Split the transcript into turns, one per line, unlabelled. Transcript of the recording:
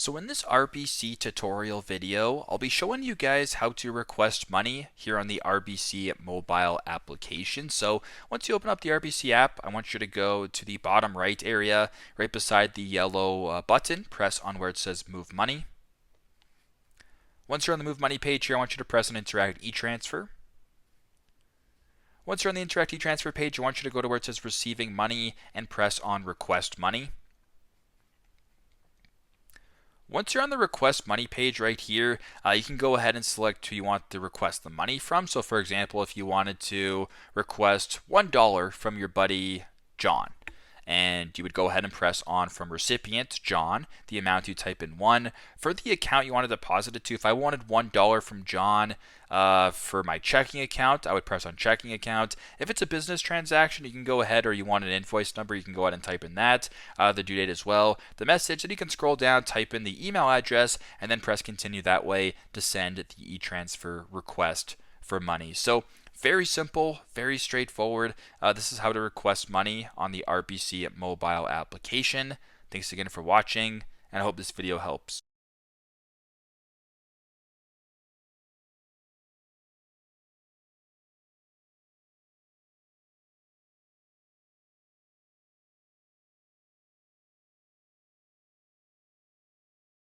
So in this RBC tutorial video, I'll be showing you guys how to request money here on the RBC mobile application. So once you open up the RBC app, I want you to go to the bottom right area, right beside the yellow button, press on where it says Move Money. Once you're on the Move Money page here, I want you to press on Interac e-transfer. Once you're on the Interac e-transfer page, I want you to go to where it says Receiving Money and press on Request Money. Once you're on the request money page right here, you can go ahead and select who you want to request the money from. So for example, if you wanted to request $1 from your buddy John, and you would go ahead and press on from recipient, John, the amount you type in 1. For the account you want to deposit it to, if I wanted $1 from John for my checking account, I would press on checking account. If it's a business transaction, you can go ahead, or you want an invoice number, you can go ahead and type in that, the due date as well, the message, and you can scroll down, type in the email address, and then press continue that way to send the e-transfer request for money. So very simple, very straightforward. This is how to request money on the RBC mobile application. Thanks again for watching, and I hope this video helps.